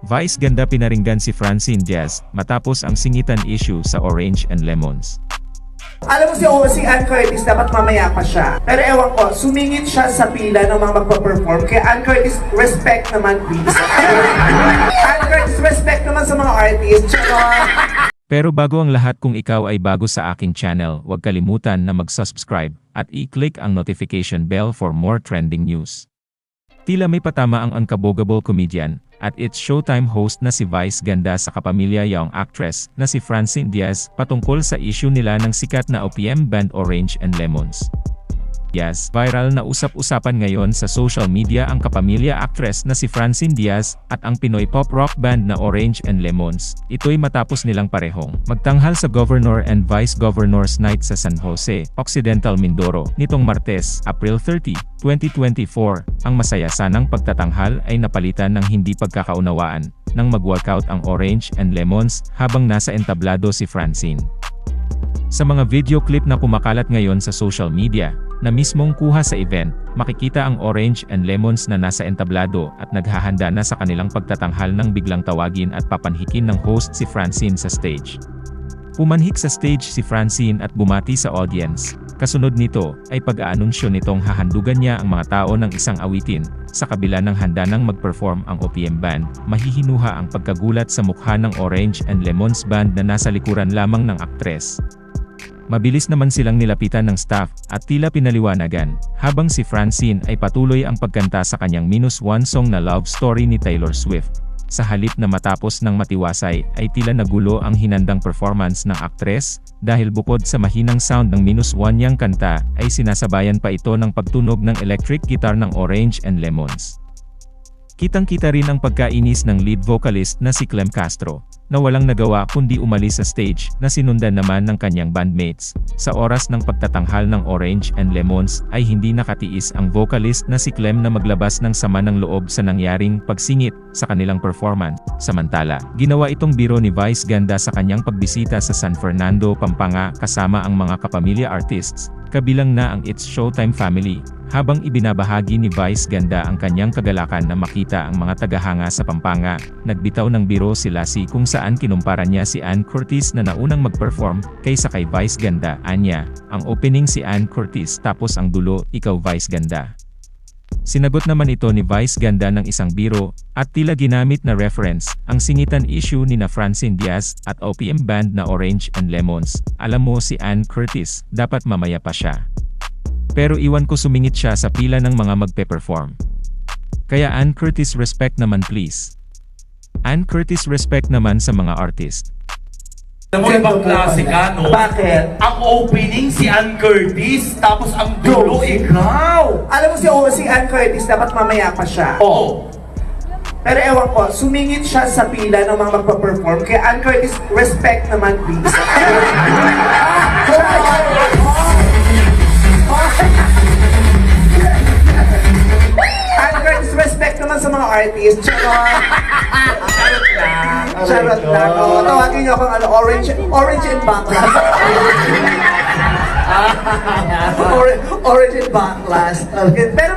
Vice ganda pinaringgan si Francine Diaz matapos ang singitan issue sa Orange and Lemons. Alam mo si Ann Curtis, dapat mamaya pa siya. Pero ewan ko, sumingit siya sa pila ng mga magpa-perform. Kaya Ann Curtis, respect naman please. Ann Curtis, respect naman sa mga artists. Pero bago ang lahat, kung ikaw ay bago sa aking channel, huwag kalimutan na mag-subscribe at i-click ang notification bell for more trending news. Tila may patama ang unkabogable comedian at It's Showtime host na si Vice ganda sa kapamilya young actress na si Francine Diaz patungkol sa issue nila ng sikat na OPM band Orange and Lemons. Yes, viral na usap-usapan ngayon sa social media ang kapamilya actress na si Francine Diaz at ang Pinoy pop rock band na Orange and Lemons. Ito'y matapos nilang parehong magtanghal sa Governor and Vice Governor's Night sa San Jose, Occidental Mindoro, nitong Martes, April 30, 2024. Ang masaya sanang pagtatanghal ay napalitan ng hindi pagkakaunawaan nang mag-walkout ang Orange and Lemons habang nasa entablado si Francine. Sa mga video clip na kumakalat ngayon sa social media, na mismong kuha sa event, makikita ang Orange and Lemons na nasa entablado at naghahanda na sa kanilang pagtatanghal nang biglang tawagin at papanhikin ng host si Francine sa stage. Pumanhik sa stage si Francine at bumati sa audience. Kasunod nito, ay pag-aanunsyo nitong hahandugan niya ang mga tao ng isang awitin. Sa kabila ng handa ng mag-perform ang OPM band, mahihinuha ang pagkagulat sa mukha ng Orange and Lemons band na nasa likuran lamang ng aktres. Mabilis naman silang nilapitan ng staff at tila pinaliwanagan, habang si Francine ay patuloy ang pagkanta sa kanyang -1 song na Love Story ni Taylor Swift. Sa halip na matapos ng matiwasay ay tila nagulo ang hinandang performance ng aktres, dahil bukod sa mahinang sound ng -1 niyang kanta, ay sinasabayan pa ito ng pagtunog ng electric guitar ng Orange and Lemons. Kitang-kita rin ang pagkainis ng lead vocalist na si Clem Castro, na walang nagawa kundi umalis sa stage, na sinundan naman ng kanyang bandmates. Sa oras ng pagtatanghal ng Orange and Lemons, ay hindi nakatiis ang vocalist na si Clem na maglabas ng sama ng loob sa nangyaring pagsingit sa kanilang performance. Samantala, ginawa itong biro ni Vice ganda sa kanyang pagbisita sa San Fernando, Pampanga kasama ang mga kapamilya artists, kabilang na ang It's Showtime family. Habang ibinabahagi ni Vice ganda ang kanyang kagalakan na makita ang mga tagahanga sa Pampanga, nagbitaw ng biro si Lassie kung saan kinumpara niya si Ann Curtis na naunang mag-perform kaysa kay Vice ganda. Anya, ang opening si Ann Curtis tapos ang dulo, ikaw Vice ganda. Sinagot naman ito ni Vice ganda ng isang biro, at tila ginamit na reference, ang singitan issue ni na Francine Diaz at OPM band na Orange and Lemons. Alam mo si Ann Curtis, dapat mamaya pa siya. Pero iwan ko sumingit siya sa pila ng mga magpe-perform. Kaya Ann Curtis, respect naman please. Ann Curtis, respect naman sa mga artist. Alam mo ibang klase ka, no? Bakit? Ang opening si Ann Curtis, tapos ang dulo ikaw! Alam mo si Ann Curtis, dapat mamaya pa siya. Oo. Pero ewan ko, sumingit siya sa pila ng mga magpa-perform. Kaya Ann Curtis, respect naman please. Ann Curtis, respect naman sa mga artists. Charot lang. Oh, tawagin niyo akong orange and backlash. Orange and backlash. Okay. Pero